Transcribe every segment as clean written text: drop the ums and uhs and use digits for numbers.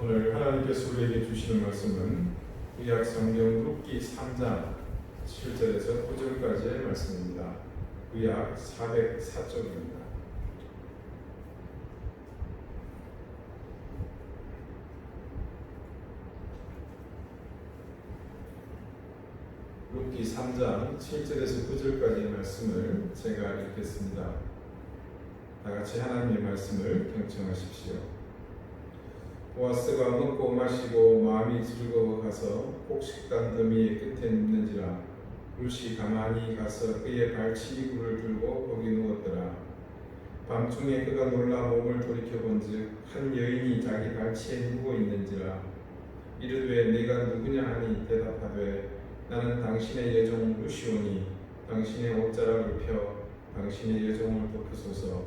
오늘 하나님께서 우리에게 주시는 말씀은 구약 성경 룻기 3장 7절에서 9절까지의 말씀입니다. 구약 404쪽입니다. 룻기 3장 7절에서 9절까지의 말씀을 제가 읽겠습니다. 다 같이 하나님의 말씀을 경청하십시오. 보아스가 먹고 마시고 마음이 즐거워 가서 곡식단 더미의 끝에 눕는지라 룻이 가만히 가서 그의 발치 이불을 들고 거기 누웠더라. 밤중에 그가 놀라 몸을 돌이켜본즉 한 여인이 자기 발치에 누워 있는지라. 이르되 네가 누구냐 하니 대답하되 나는 당신의 여종 룻이오니 당신의 옷자락을 펴 당신의 여종을 덮으소서.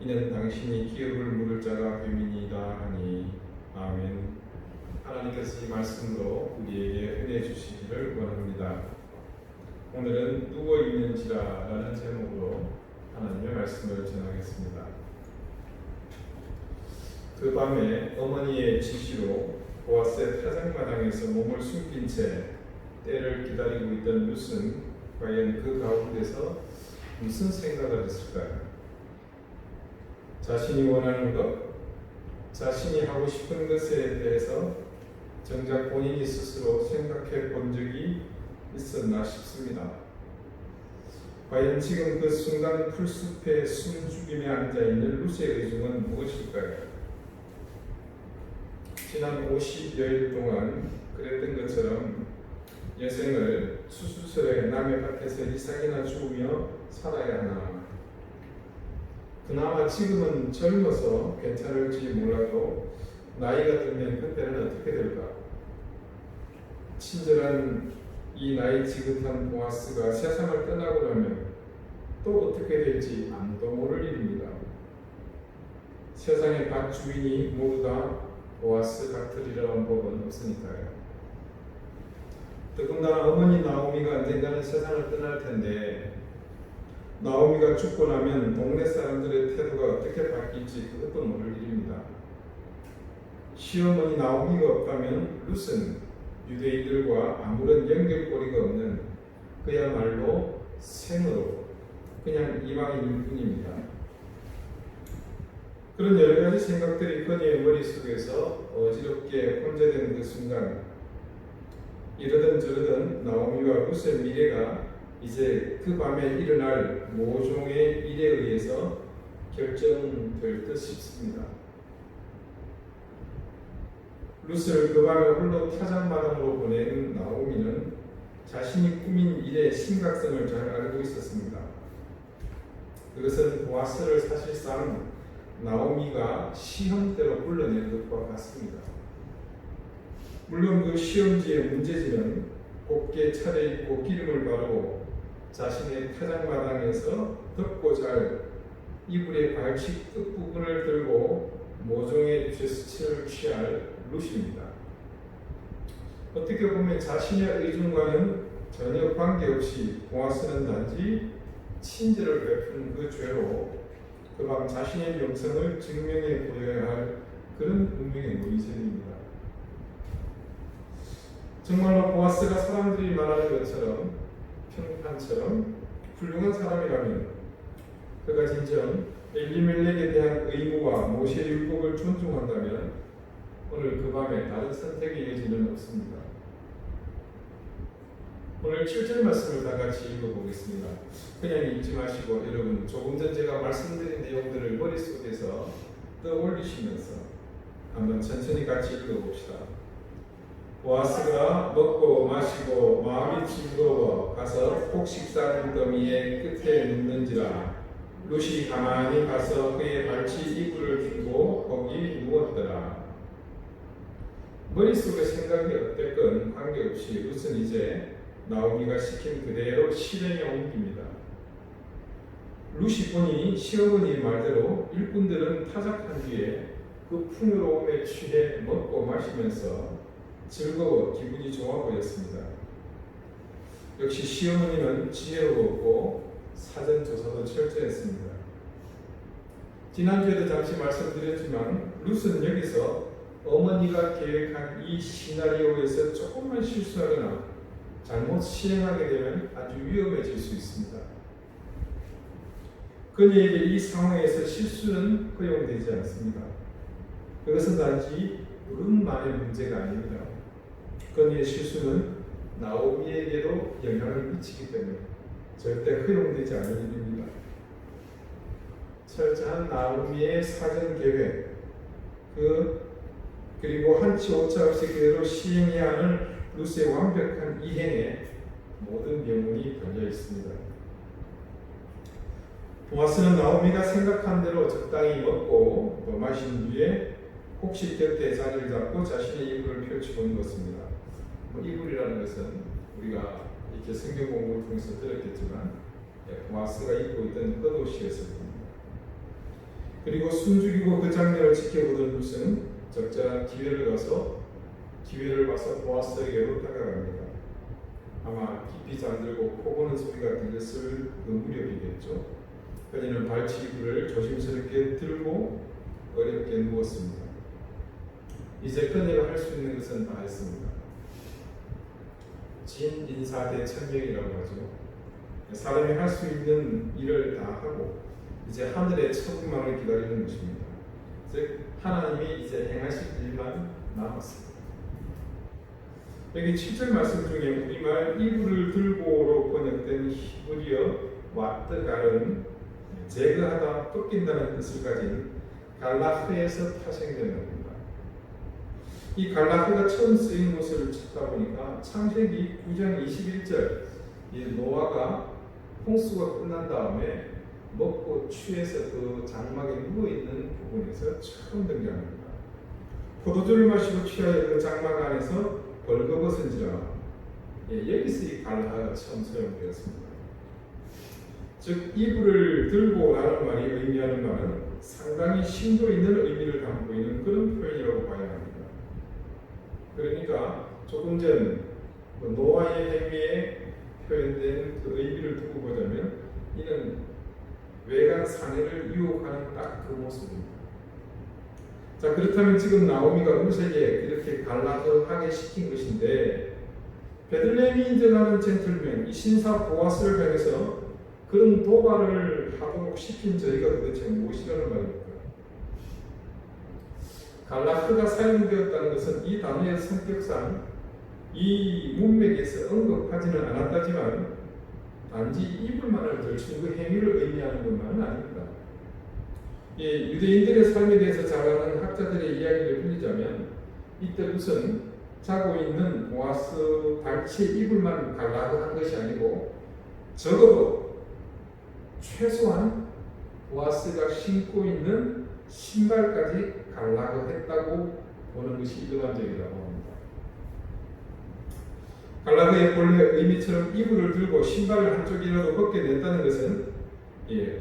이는 당신이 기업을 물을 자가 됨이니이다 하니. 아멘. 하나님께서 이 말씀으로 우리에게 은혜 주시기를 원합니다. 오늘은 누워있는지라 라는 제목으로 하나님의 말씀을 전하겠습니다. 그 밤에 어머니의 지시로 보아스의 타작마당에서 몸을 숨긴 채 때를 기다리고 있던 룻은 과연 그 가운데서 무슨 생각을 했을까요? 자신이 원하는 것, 자신이 하고 싶은 것에 대해서 정작 본인이 스스로 생각해 본 적이 있었나 싶습니다. 과연 지금 그 순간 풀숲에 숨죽임에 앉아있는 룻의 의중은 무엇일까요? 지난 50여일 동안 그랬던 것처럼 여생을 수술에 남의 밭에서 이삭이나 주우며 살아야 하나. 그나마 지금은 젊어서 괜찮을지 몰라도 나이가 들면 그때는 어떻게 될까? 친절한 이 나이 지긋한 보아스가 세상을 떠나고 나면 또 어떻게 될지 아무도 모를 일입니다. 세상의 밭 주인이 모두 다 보아스 같으리라는 법은 없으니까요. 더군다나 어머니 나오미가 언젠가는 세상을 떠날 텐데 나오미가 죽고 나면 동네 사람들의 태도가 어떻게 바뀔지 그것도 모를 일입니다. 시어머니 나오미가 없다면 룻은 유대인들과 아무런 연결고리가 없는 그야말로 생으로 그냥 이방인일 뿐입니다. 그런 여러 가지 생각들이 그녀의 머릿속에서 어지럽게 혼재되는 그 순간 이러던 저러던 나오미와 룻의 미래가 이제 그 밤에 일어날 모종의 일에 의해서 결정될 듯 싶습니다. 룻을 그 밤에 홀로 타작마당으로 보낸 나오미는 자신이 꾸민 일의 심각성을 잘 알고 있었습니다. 그것은 보아스를 사실상 나오미가 시험대로 불러낸 것과 같습니다. 물론 그 시험지의 문제지는 곱게 차려입고 기름을 바르고 자신의 타작마당에서 덥고 잘 이불의 발치 끝부분을 들고 모종의 제스처를 취할 룻입니다. 어떻게 보면 자신의 의중과는 전혀 관계없이 보아스는 단지 친절을 베푼 그 죄로 그 밤 자신의 명성을 증명해 보여야 할 그런 운명의 노이셈입니다. 정말로 보아스가 사람들이 말하는 것처럼 평판처럼 훌륭한 사람이라면 그가 진정 엘리멜렉에 대한 의무와 모세 율법을 존중한다면 오늘 그 밤에 다른 선택의 여지는 없습니다. 오늘 7절 말씀을 다 같이 읽어보겠습니다. 그냥 읽지 마시고 여러분 조금 전 제가 말씀드린 내용들을 머릿속에서 떠올리시면서 한번 천천히 같이 읽어봅시다. 보아스가 먹고 마시고 마음이 즐거워 가서 곡식단 더미의 끝에 눕는지라. 룻이 가만히 가서 그의 발치 이불을 들고 거기 누웠더라. 머릿속의 생각이 어땠건 관계없이 룻은 이제 나오미가 시킨 그대로 실행에 옮깁니다. 룻이 보니 시어머니 말대로 일꾼들은 타작한 뒤에 그 풍요로움에 취해 먹고 마시면서 즐거워 기분이 좋아 보였습니다. 역시 시어머니는 지혜로웠고 사전조사도 철저했습니다. 지난주에도 잠시 말씀드렸지만 룻은 여기서 어머니가 계획한 이 시나리오에서 조금만 실수하거나 잘못 시행하게 되면 아주 위험해질 수 있습니다. 그녀에게 이 상황에서 실수는 허용되지 않습니다. 그것은 단지 운만의 문제가 아닙니다. 그녀의 실수는 나오미에게도 영향을 미치기 때문에 절대 허용되지 않을 일입니다. 철저한 나오미의 사전 계획, 그리고 한치 오차 없이 그대로 시행해야 하는 루스의 완벽한 이행에 모든 명분이 달려 있습니다. 보아스는 나오미가 생각한 대로 적당히 먹고 마신 뒤에 혹시 곁에 자리를 잡고 자신의 이불을 펼치고 누웠습니다. 이불이라는 것은 우리가 이렇게 성경 공부를 통해서 들었겠지만 보아스가 입고 있던 겉옷이었을 겁니다. 그리고 숨죽이고 그 장면을 지켜보던 루스는 적절한 기회를 봐서 보아스에게로 다가갑니다. 아마 깊이 잠들고 코 고는 소리가 들렸을 그 무렵이겠죠. 그녀는 발치이불을 조심스럽게 들고 어렵게 누웠습니다. 이제 그녀가 할 수 있는 것은 다 했습니다. 진인사대천명이라고 하죠. 사람이 할 수 있는 일을 다 하고 이제 하늘의 천국만을 기다리는 것입니다. 즉 하나님이 이제 행하실 일만 남았습니다. 여기 7절 말씀 중에 우리말 이불을 들고로 번역된 히브리어 와뜨갈은 제거하다, 쫓긴다는 뜻을 가진 갈라흐에서 파생된 겁니다. 이 갈라흐가 처음 쓰인 것을 찾다 보니까 창세기 9장 21절 이 노아가 홍수가 끝난 다음에 먹고 취해서 그 장막에 누워있는 부분에서 처음 등장합니다. 포도주를 마시고 취하여 그 장막 안에서 벌거벗은지라. 여기서 이 갈라하가 처음 사용되었습니다. 즉 이불을 들고 라는 말이 의미하는 말은 상당히 심도 있는 의미를 담고 있는 그런 표현이라고 봐야 합니다. 그러니까 조금 전 노아의 행위에 표현된 그 의미를 두고 보자면 이는 외간 사내를 유혹하는 딱 그 모습입니다. 자, 그렇다면 지금 나오미가 루스에게 이렇게 갈라하게 시킨 것인데 베들레헴이 인정하는 젠틀맨 이 신사 보아스를 향해서 그런 도발을 하도록 시킨 저희가 도대체 무엇이라는 말입니까? 갈라흐가 사용되었다는 것은 이 단어의 성격상 이 문맥에서 언급하지는 않았다지만 단지 이불만을 걸친 그 행위를 의미하는 것만은 아닙니다. 유대인들의 삶에 대해서 잘 아는 학자들의 이야기를 빌리자면 이때 무슨 자고 있는 보아스 발치의 이불만 갈라한 것이 아니고 적어도 최소한 보아스가 신고 있는 신발까지 갈라했다고 보는 것이 일반적이라고 합니다. 갈라그의 본래 의미처럼 이불을 들고 신발을 한쪽이라도 벗게 냈다는 것은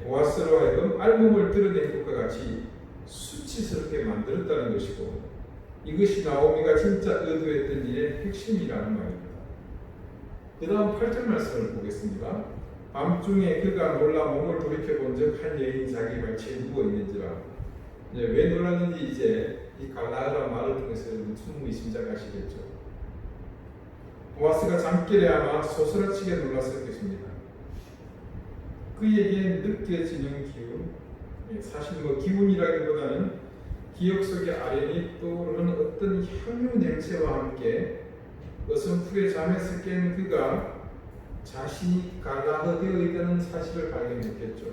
보아스로 하여금 알몸을 드러낸 것과 같이 수치스럽게 만들었다는 것이고 이것이 나오미가 진짜 의도했던 일의 핵심이라는 말입니다. 그 다음 8절 말씀을 보겠습니다. 밤중에 그가 놀라 몸을 돌이켜본 적 한 여인이 자기 발치에 누워있는지라. 왜 놀랐는지 이제 이 갈라하라는 말을 통해서 충분히 짐작하시겠죠. 보아스가 잠결에 아마 소스라치게 놀랐을 것입니다. 그에게 느껴지는 기운, 사실 기운이라기보다는 기억 속에 아련히 떠오르는 어떤 향유 냄새와 함께 어슴푸레 잠에서 깬 그가 자신이 갈라흐되어 있다는 사실을 발견했겠죠.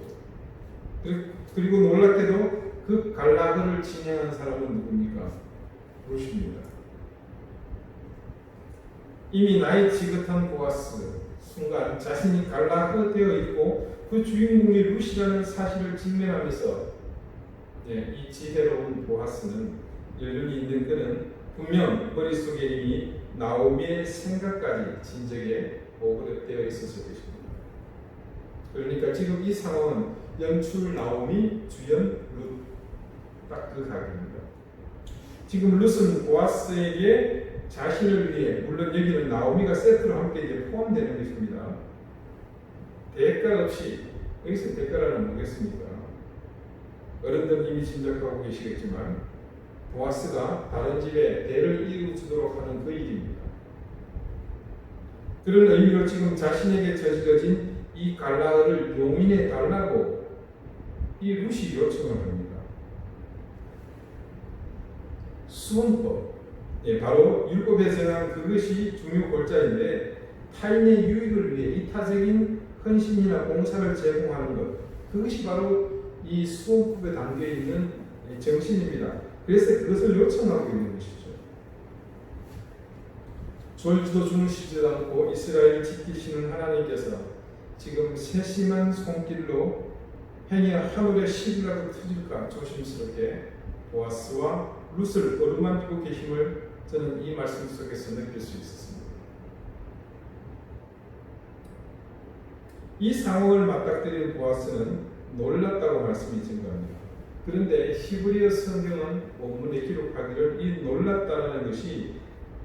그리고 놀랍게도 그 갈라흐를 진행한 사람은 누굽니까? 루시입니다. 이미 나이 지긋한 보아스 순간 자신이 갈라흐되어 있고 그 주인공이 루시라는 사실을 직면하면서 이 지혜로운 보아스는 연륜이 있는 그는 분명 머릿속에 이미 나오미의 생각까지 진작에 오버되어 있었을 것입니다. 그러니까 지금 이 상황은 연출 나오미, 주연 룻 딱 그 각입니다. 지금 룻은 보아스에게 자신을 위해 물론 여기는 나오미가 세트로 함께 이제 포함되는 것입니다. 대가 없이 여기서 대가라는 뭐겠습니까? 어른들 이미 짐작하고 계시겠지만 보아스가 다른 집에 대를 이어주도록 하는 그 일입니다. 그런 의미로 지금 자신에게 저지러진 이 갈라를 용인해 달라고 이 룻이 요청을 합니다. 수원법, 바로 율법에 정한 그것이 중요 골자인데 타인의 유익을 위해 이타적인 헌신이나 봉사를 제공하는 것, 그것이 바로 이 수원법에 담겨 있는 정신입니다. 그래서 그것을 요청하고 있는 것이죠. 졸지도 주무시지도 않고 이스라엘을 지키시는 하나님께서 지금 세심한 손길로 행여 하늘의 시비라도 터질까 조심스럽게 보아스와 룻을 어루만지고 계심을 저는 이 말씀 속에서 느낄 수 있었습니다. 이 상황을 맞닥뜨린 보아스는 놀랐다고 말씀이 증가합니다. 그런데 히브리어 성경은 원문에 기록하기를 이 놀랐다는 것이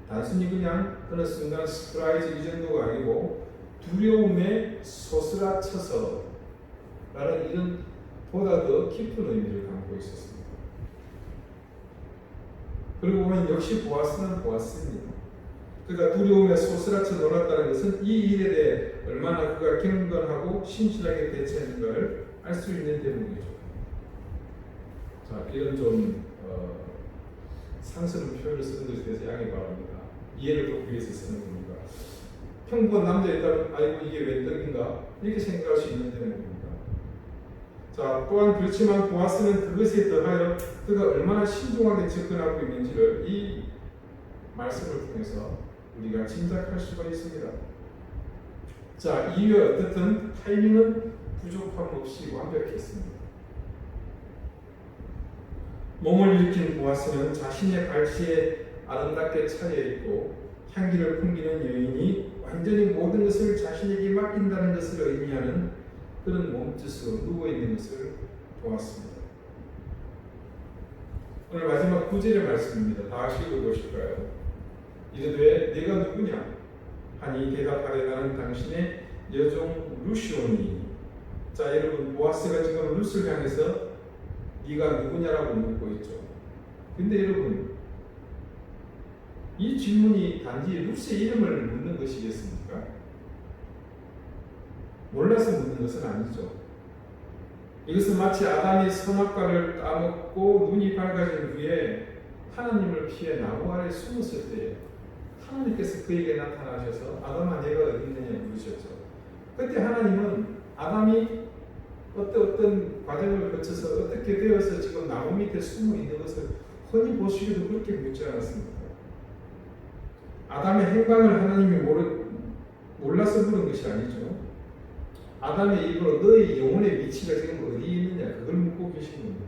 단순히 그냥 어느 순간 스프라이즈 이 정도가 아니고 두려움에 소스라쳐서 라는 이런 보다 더 깊은 의미를 담고 있었습니다. 그리고 보면 역시 보아스는 보아스입니다. 그가 두려움에 소스라쳐 놀랐다는 것은 이 일에 대해 얼마나 그가 경건하고 신실하게 대처했는가를 알 수 있는 대목이죠. 자, 이런 좀 상스러운 표현을 쓰는 것에 대해서 양해 바랍니다. 이해를 돕기 위해서 쓰는 겁니다. 평범한 남자였다면 아이고 이게 웬 떡인가 이렇게 생각할 수 있는 대목입니다. 자, 또한 그렇지만 보아스는 그것에 더하여 그가 얼마나 신중하게 접근하고 있는지를 이 말씀을 통해서 우리가 짐작할 수가 있습니다. 자, 이후에 어떻든 타이밍은 부족함 없이 완벽했습니다. 몸을 일으킨 보아스는 자신의 발치에 아름답게 차려있고 향기를 풍기는 여인이 완전히 모든 것을 자신에게 맡긴다는 것을 의미하는 그런 몸짓으로 누워있는 것을 보았습니다. 오늘 마지막 9절의 말씀입니다. 다 같이 읽어보실까요? 이르되 네가 누구냐? 하니 대답하되 나는 당신의 여종 룻이오니. 자, 여러분, 보아스가 지금 룻을 향해서 네가 누구냐라고 묻고 있죠. 근데 여러분, 이 질문이 단지 룻의 이름을 묻는 것이겠습니까? 몰라서 묻는 것은 아니죠. 이것은 마치 아담이 선악과를 따먹고 눈이 밝아진 후에 하나님을 피해 나무 아래 숨었을 때 하나님께서 그에게 나타나셔서 아담아 내가 어디 있느냐 물으셨죠. 그때 하나님은 아담이 어떤 과정을 거쳐서 어떻게 되어서 지금 나무 밑에 숨어 있는 것을 흔히 보시기도 그렇게 묻지 않았습니까? 아담의 행방을 하나님이 몰라서 물은 것이 아니죠. 아담의 입으로 너의 영혼의 위치가 지금 어디 있느냐 그걸 묻고 계신 겁니다.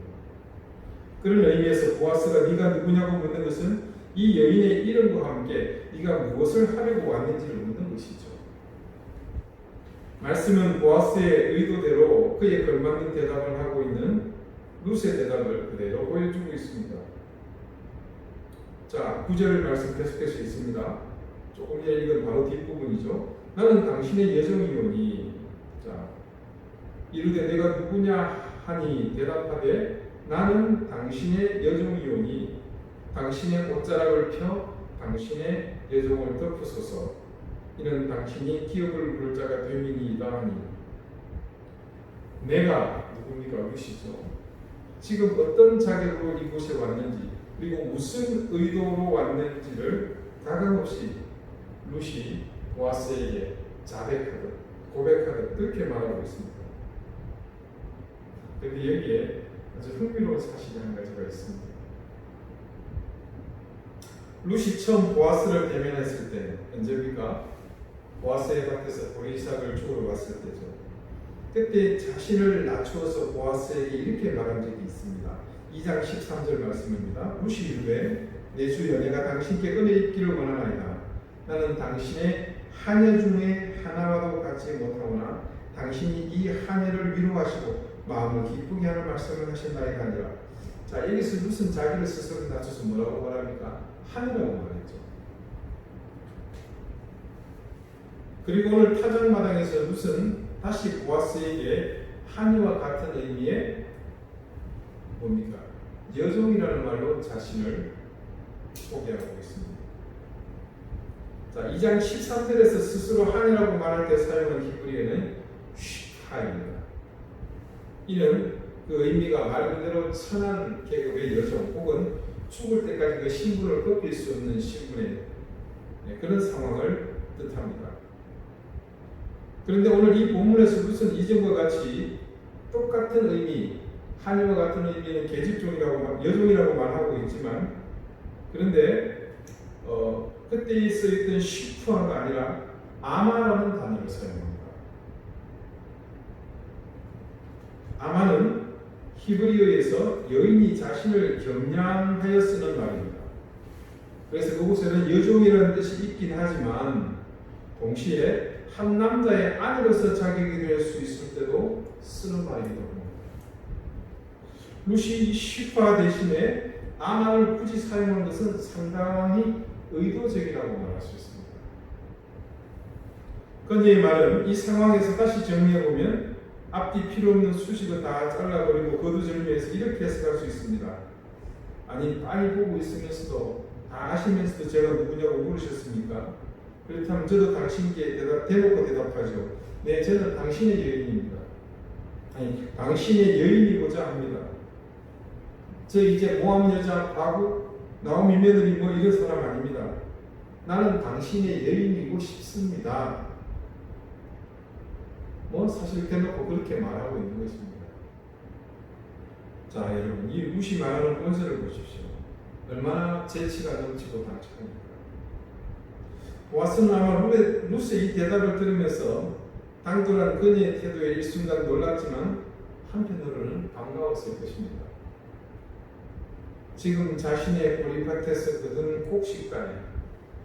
그런 의미에서 보아스가 네가 누구냐고 묻는 것은 이 여인의 이름과 함께 네가 무엇을 하려고 왔는지를 묻는 것이죠. 말씀은 보아스의 의도대로 그에 걸맞는 대답을 하고 있는 룻의 대답을 그대로 보여주고 있습니다. 자, 9절 말씀 계속해서 있습니다. 조금 전에 이건 바로 뒷부분이죠. 나는 당신의 여종이오니. 자, 이르되 내가 누구냐 하니 대답하되 나는 당신의 여종이오니 당신의 옷자락을 펴 당신의 여종을 덮으소서. 이는 당신이 기업을 부를 자가 됨이니이다 하니. 내가 누굽니까? 룻이죠. 지금 어떤 자격으로 이곳에 왔는지 그리고 무슨 의도로 왔는지를 가감없이 룻이 보아스에게 자백하듯 고백하듯 그렇게 말하고 있습니다. 그런데 여기에 아주 흥미로운 사실이 한 가지가 있습니다. 룻이 처음 보아스를 대면했을 때 언제입니까? 보아스의 밭에서 보리삭을 주우러 왔을 때죠. 그때 자신을 낮추어서 보아스에게 이렇게 말한 적이 있습니다. 2장 13절 말씀입니다. 룻이 이르되 내 주여 내가 당신께 은혜 입기를 원하나이다. 나는 당신의 하녀 중에 하나와도 같지 못하오나 당신이 이 하녀를 위로하시고 마음을 기쁘게 하는 말씀을 하신다이가 아니라. 자, 여기서 룻은 자기를 스스로 낮춰서 뭐라고 말합니까? 하녀라고 말했죠. 그리고 오늘 타작마당에서 룻은 다시 보아스에게 하녀와 같은 의미의 뭡니까? 여종이라는 말로 자신을 소개하고 있습니다. 자, 2장 13절에서 스스로 하느라고 말할 때 사용한 히브리어는 슈파입니다. 이는 그 의미가 말 그대로 천한 계급의 여종 혹은 죽을 때까지 그 신분을 꺾일 수 없는 신분의 그런 상황을 뜻합니다. 그런데 오늘 이 본문에서 무슨 이전과 같이 똑같은 의미, 한이와 같은 의미는 계집종이라고 여종이라고 말하고 있지만, 그런데 그때 쓰였던 슈프아가 아니라 아마라는 단어를 사용합니다. 아마는 히브리어에서 여인이 자신을 겸양하여 쓰는 말입니다. 그래서 그곳에는 여종이라는 뜻이 있긴 하지만 동시에 한 남자의 아내로서 자격이 될 수 있을 때도 쓰는 말이기도 합니다. 루시 슈파 대신에 아마를 굳이 사용한 것은 상당히 의도적이라고 말할 수 있습니다. 그녀의 말은 이 상황에서 다시 정리해보면 앞뒤 필요 없는 수식을 다 잘라버리고 거두절미해서 이렇게 해석할 수 있습니다. 아니, 빨리 보고 있으면서도 다 아시면서도 제가 누구냐고 물으셨습니까? 그렇다면 저도 당신께 대놓고 대답하죠. 네, 저는 당신의 여인입니다. 아니, 당신의 여인이고자 합니다. 저 이제 모함 여자, 과국, 나오미 며느리 뭐 이런 사람 아닙니다. 나는 당신의 여인이고 싶습니다. 뭐 사실 대놓고 그렇게 말하고 있는 것입니다. 자, 여러분, 이 루시 말하는 본질을 보십시오. 얼마나 재치가 넘치고 당직합니까? 보아스는 아마 루스의 이 대답을 들으면서 당돌한 그녀의 태도에 일순간 놀랐지만 한편으로는 반가웠을 것입니다. 지금 자신의 보리밭에서 거둔 곡식간에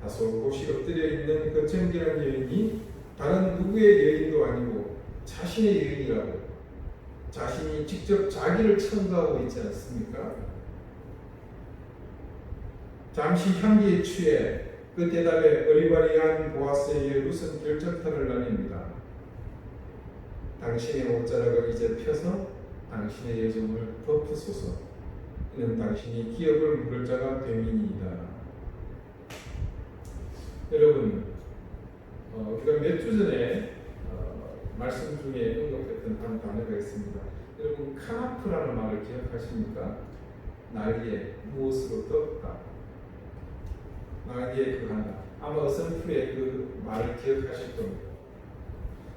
다소 곳이 엎드려 있는 그 정결한 여인이 다른 누구의 여인도 아니고 자신의 여인이라고 자신이 직접 자기를 첨가하고 있지 않습니까? 잠시 향기에 취해 그 대답에 어리바리한 보아스에게 룻은 결정타를 날립니다. 당신의 옷자락을 이제 펴서 당신의 여종을 덮으소서. 이는 당신이 기업을 물을 자가 됨이니이다. 여러분, 우리가 몇 주 전에 말씀 중에 언급했던 한 단어가 있습니다. 여러분, 카나프라는 말을 기억하십니까? 날개, 무엇으로 덮다. 날개에 그한다. 아마 어선풀의 그 말을 기억하실 겁니다.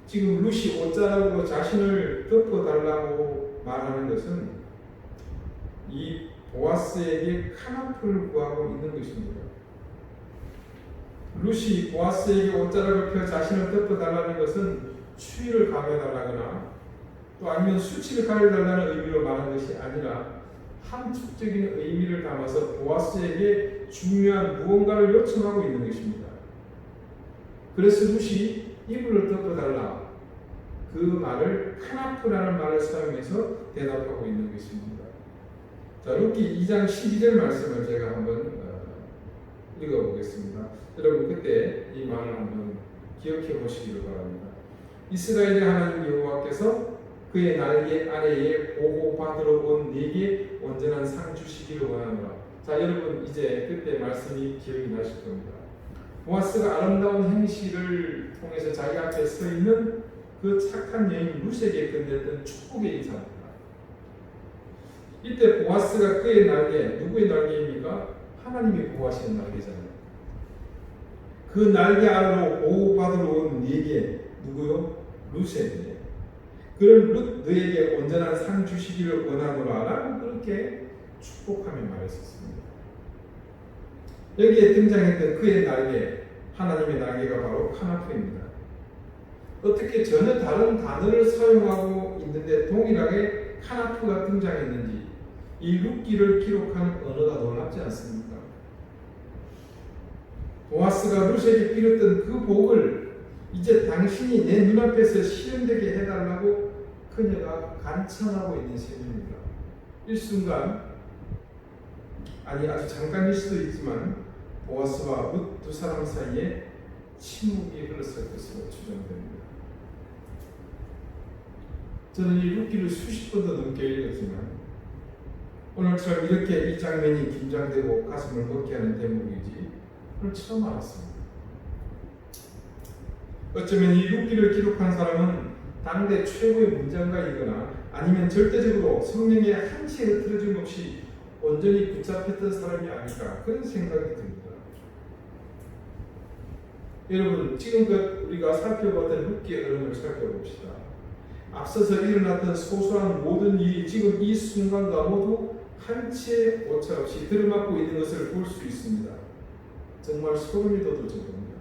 지금 루시 옷자락으로 자신을 덮어달라고 말하는 것은 이 보아스에게 카나프를 구하고 있는 것입니다. 루시 보아스에게 옷자락을 펴 자신을 덮어달라는 것은 추위를 가려달라거나 또 아니면 수치를 가려달라는 의미로 말하는 것이 아니라 함축적인 의미를 담아서 보아스에게 중요한 무언가를 요청하고 있는 것입니다. 그래서 루시 이불을 덮어달라, 그 말을 카나프라는 말을 사용해서 대답하고 있는 것입니다. 자, 룻기 2장 12절 말씀을 제가 한번 읽어보겠습니다. 여러분, 그때 이 말을 한번 기억해 보시기를 바랍니다. 이스라엘의 하나님 여호와께서 그의 날개 아래에 보호받으러 온 네게 온전한 상 주시기를 원하노라. 자, 여러분, 이제 그때 말씀이 기억이 나실 겁니다. 보아스가 아름다운 행실을 통해서 자기 앞에 서 있는 그 착한 여인 룻에게 건넸던 축복의 인사입니다. 이때 보아스가 그의 날개, 누구의 날개입니까? 하나님이 보호하시는 날개잖아요. 그 날개 아래로 보호받으러 온 네게, 누구요? 룻에게. 그런 룻, 너에게 온전한 상 주시기를 원하노라 라고 그렇게 축복하며 말했었습니다. 여기에 등장했던 그의 날개, 하나님의 날개가 바로 카나프입니다. 어떻게 전혀 다른 단어를 사용하고 있는데 동일하게 카나프가 등장했는지 이 룻기를 기록한 언어가 놀랍지 않습니까? 보아스가 룻에게 빌었던 그 복을 이제 당신이 내 눈앞에서 실현되게 해달라고 그녀가 간청하고 있는 셈입니다. 일순간, 아니 아주 잠깐일 수도 있지만 보아스와 룻 두 사람 사이에 침묵이 흘렀을 것으로 추정됩니다. 저는 이 룻기를 수십 번도 넘게 읽었지만 오늘처럼 이렇게 이 장면이 긴장되고 가슴을 먹게 하는 대목이지 오늘 처음 알았습니다. 어쩌면 이 룻기를 기록한 사람은 당대 최고의 문장가이거나 아니면 절대적으로 성령의 한치에 흐트러짐 없이 온전히 붙잡혔던 사람이 아닐까 그런 생각이 듭니다. 여러분 지금껏 우리가 살펴봤던 룻기의 흐름을 살펴봅시다. 앞서서 일어났던 소소한 모든 일이 지금 이 순간과 모두 한치의 오차 없이 들어맞고 있는 것을 볼 수 있습니다. 정말 소름이 돋을 정도입니다.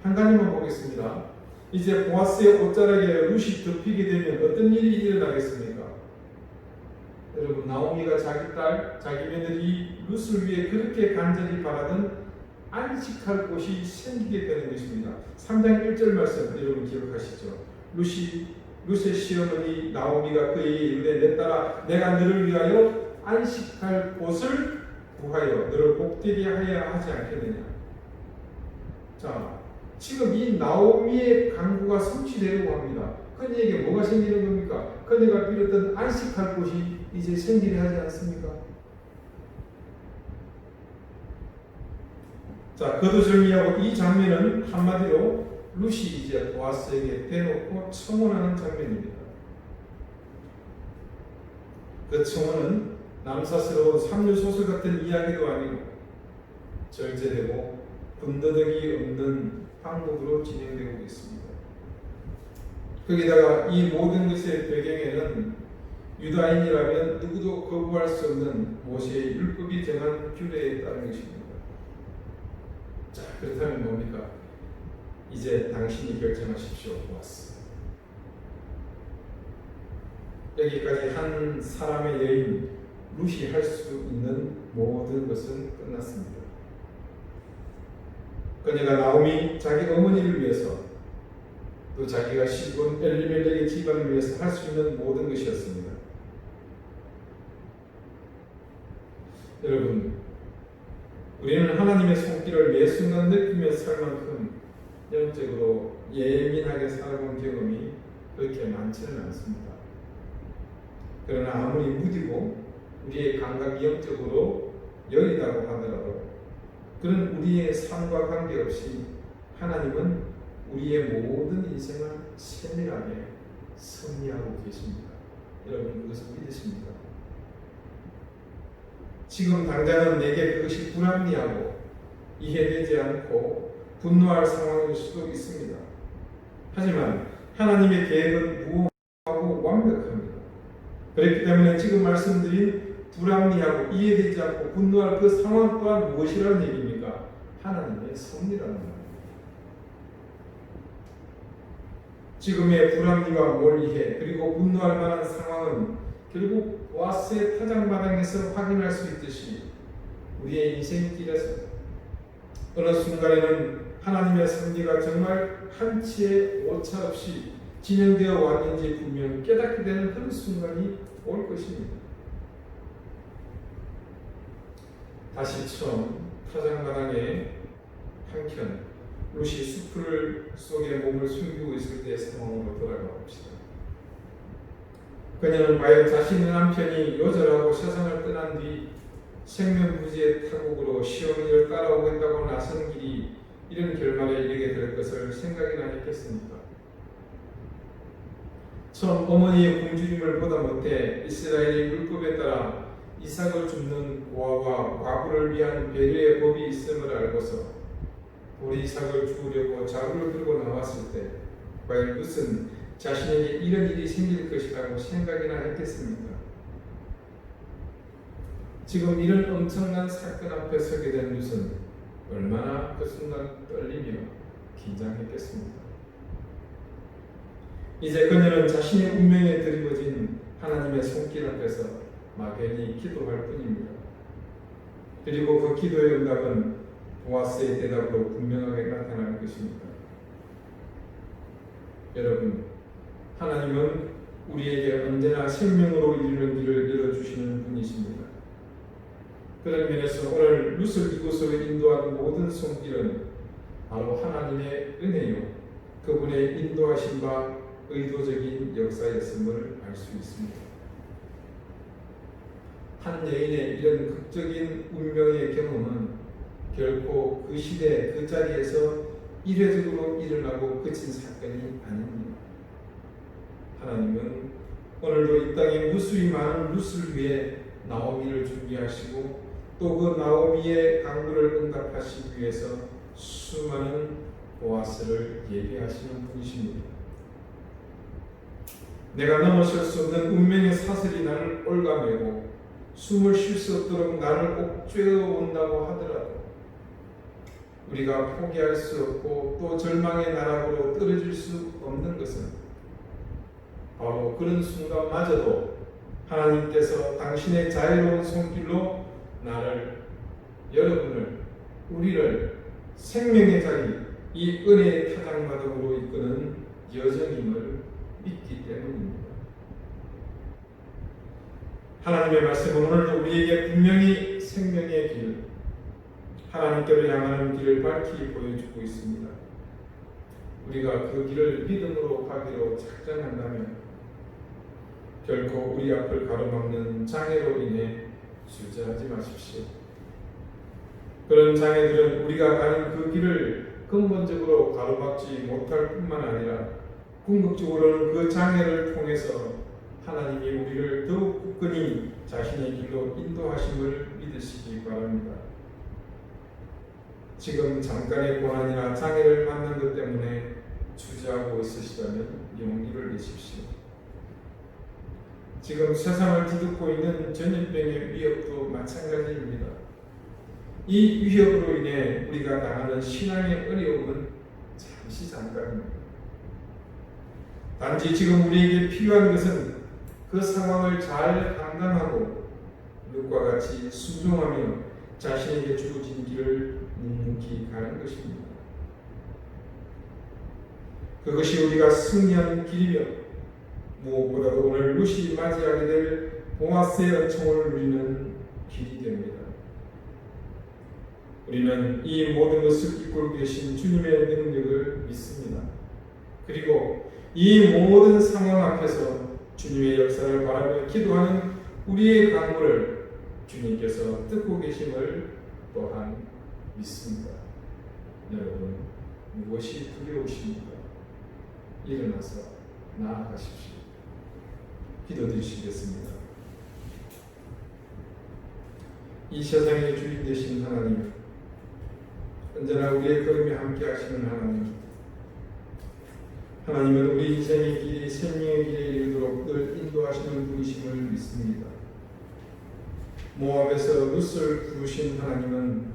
한 가지만 보겠습니다. 이제 보아스의 옷자락에 룻이 덮이게 되면 어떤 일이 일어나겠습니까? 여러분 나오미가 자기 딸, 자기 며느리 룻을 위해 그렇게 간절히 바라던 안식할 곳이 생기게 되는 것입니다. 3장 1절 말씀 여러분 기억하시죠? 룻의 시어머니 나오미가 그에게 이르되 내 딸아 내가 너를 위하여 안식할 곳을 구하여 너를 복되게 하여야 하지 않겠느냐. 자, 지금 이 나오미의 간구가 성취되려고 합니다. 그녀에게 뭐가 생기는 겁니까? 그녀가 빌었던 안식할 곳이 이제 생기려 하지 않습니까? 자, 거두절미하고 이 장면은 한마디로 룻이 이제 보아스에게 대놓고 청혼하는 장면입니다. 그 청혼은 남사스러운 삼류소설 같은 이야기도 아니고 절제되고 군더더기 없는 방법으로 진행되고 있습니다. 거기다가 이 모든 것의 배경에는 유다인이라면 누구도 거부할 수 없는 모세의 율법이 정한 규례에 따른 것입니다. 자, 그렇다면 뭡니까? 이제 당신이 결정하십시오. 보았어. 여기까지 한 사람의 여인 룻이 할 수 있는 모든 것은 끝났습니다. 그녀가 나오미 자기 어머니를 위해서 또 자기가 시본 엘리멜렉의 집안을 위해서 할 수 있는 모든 것이었습니다. 여러분, 우리는 하나님의 손길을 매 순간 느끼며 살 만큼 영적으로 예민하게 살아본 경험이 그렇게 많지는 않습니다. 그러나 아무리 무디고 우리의 감각이 영적으로 여리다고 하더라도 그런 우리의 삶과 관계없이 하나님은 우리의 모든 인생을 세밀하게 섭리하고 계십니다. 여러분 그것을 믿으십니까? 지금 당장은 내게 그것이 불합리하고 이해되지 않고 분노할 상황일 수도 있습니다. 하지만 하나님의 계획은 무한하고 완벽합니다. 그렇기 때문에 지금 말씀드린 불합리하고 이해되지 않고 분노할 그 상황 또한 무엇이라는 얘기입니까? 하나님의 섭리라는 말입니다. 지금의 불합리와 몰이해 그리고 분노할 만한 상황은 결국 보아스의 타작마당에서 확인할 수 있듯이 우리의 인생길에서 어느 순간에는 하나님의 섭리가 정말 한치의 오차 없이 진행되어 왔는지 분명 깨닫게 되는 그런 순간이 올 것입니다. 다시 처음 타작마당에 한켠 룻이 숲을 속에 몸을 숨기고 있을 때의 상황으로 돌아가 봅시다. 그녀는 과연 자신의 남편이 요절하고 세상을 떠난 뒤 생명부지의 타국으로 시어머니를 따라오겠다고 나선 길이 이런 결말에 이르게 될 것을 생각이나 했겠습니까? 처음 어머니의 굶주림을 보다 못해 이스라엘의 율법에 따라 이삭을 줍는 고아와 과부를 위한 배려의 법이 있음을 알고서 우리 이삭을 주우려고 자루를 들고 나왔을 때 과연 룻은 자신에게 이런 일이 생길 것이라고 생각이나 했겠습니까? 지금 이런 엄청난 사건 앞에 서게 된 룻은 얼마나 그 순간 떨리며 긴장했겠습니까? 이제 그녀는 자신의 운명에 드리워진 하나님의 손길 앞에서 막연히 기도할 뿐입니다. 그리고 그 기도의 응답은 보아스의 대답으로 분명하게 나타날 것입니다. 여러분, 하나님은 우리에게 언제나 생명으로 이르는 길을 열어주시는 분이십니다. 그런 면에서 오늘 룻을 이곳으로 인도한 모든 손길은 바로 하나님의 은혜요, 그분의 인도하심과 의도적인 역사였음을 알 수 있습니다. 한 여인의 이런 극적인 운명의 경험은 결코 그 시대 그 자리에서 이례적으로 일어나고 그친 사건이 아닙니다. 하나님은 오늘도 이 땅에 무수히 많은 룻을 위해 나오미를 준비하시고 또 그 나오미의 간구를 응답하시기 위해서 수많은 보아스를 예비하시는 분이십니다. 내가 넘어설 수 없는 운명의 사슬이 나를 올가매고 숨을 쉴 수 없도록 나를 옥죄어 온다고 하더라도 우리가 포기할 수 없고 또 절망의 나락으로 떨어질 수 없는 것은 바로 그런 순간마저도 하나님께서 당신의 자유로운 손길로 나를, 여러분을, 우리를 생명의 자리, 이 은혜의 타작마당으로 이끄는 여정임을 믿기 때문입니다. 하나님의 말씀은 오늘도 우리에게 분명히 생명의 길, 하나님께로 향하는 길을 밝히 보여주고 있습니다. 우리가 그 길을 믿음으로 가기로 작정한다면 결코 우리 앞을 가로막는 장애로 인해 주저하지 마십시오. 그런 장애들은 우리가 가는 그 길을 근본적으로 가로막지 못할 뿐만 아니라 궁극적으로는 그 장애를 통해서 하나님이 우리를 더욱 굳건히 자신의 길로 인도하심을 믿으시기 바랍니다. 지금 잠깐의 고난이나 장애를 만난 것 때문에 주저하고 있으시다면 용기를 내십시오. 지금 세상을 뒤덮고 있는 전염병의 위협도 마찬가지입니다. 이 위협으로 인해 우리가 당하는 신앙의 어려움은 잠시 잠깐입니다. 단지 지금 우리에게 필요한 것은 그 상황을 잘 감당하고 룻과 같이 순종하며 자신에게 주어진 길을 묵묵히 가는 것입니다. 그것이 우리가 승리하는 길이며 무엇보다도 오늘 룻이 맞이하게 될 보아스의 은총을 누리는 길이 됩니다. 우리는 이 모든 것을 이끌고 계신 주님의 능력을 믿습니다. 그리고 이 모든 상황 앞에서 주님의 역사를 바라며 기도하는 우리의 간구를 주님께서 듣고 계심을 또한 믿습니다. 여러분, 무엇이 두려우십니까? 일어나서 나아가십시오. 기도드리시겠습니다. 이 세상의 주인 되신 하나님, 언제나 우리의 걸음에 함께 하시는 하나님, 하나님은 우리 인생의 길이 생명의 길에 이르도록 늘 인도하시는 분이심을 믿습니다. 모압에서 룻을 부르신 하나님은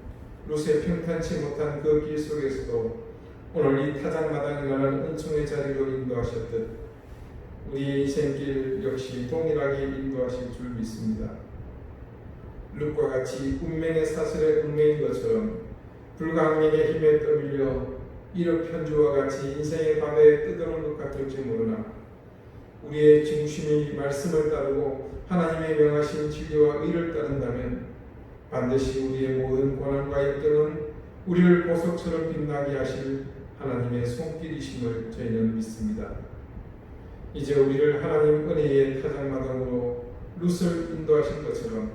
룻의 평탄치 못한 그 길 속에서도 오늘 이 타작마당이라는 은총의 자리로 인도하셨듯 우리의 인생길 역시 동일하게 인도하실 줄 믿습니다. 룻과 같이 운명의 사슬에 얽매인 것처럼 불가항력의 힘에 떠밀려 일억편주와 같이 인생의 바다에 뜨거운 것 같을지 모르나 우리의 중심이 말씀을 따르고 하나님의 명하신 진리와 의를 따른다면 반드시 우리의 모든 고난과 역경은 우리를 보석처럼 빛나게 하실 하나님의 손길이심을 저희는 믿습니다. 이제 우리를 하나님 은혜의 타작마당으로 룻을 인도하신 것처럼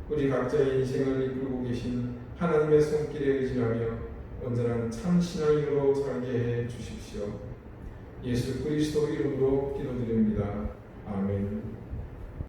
우리 각자의 인생을 이끌고 계신 하나님의 손길에 의지하며 온전한 참 신앙인으로 살게 해 주십시오. 예수 그리스도 이름으로 기도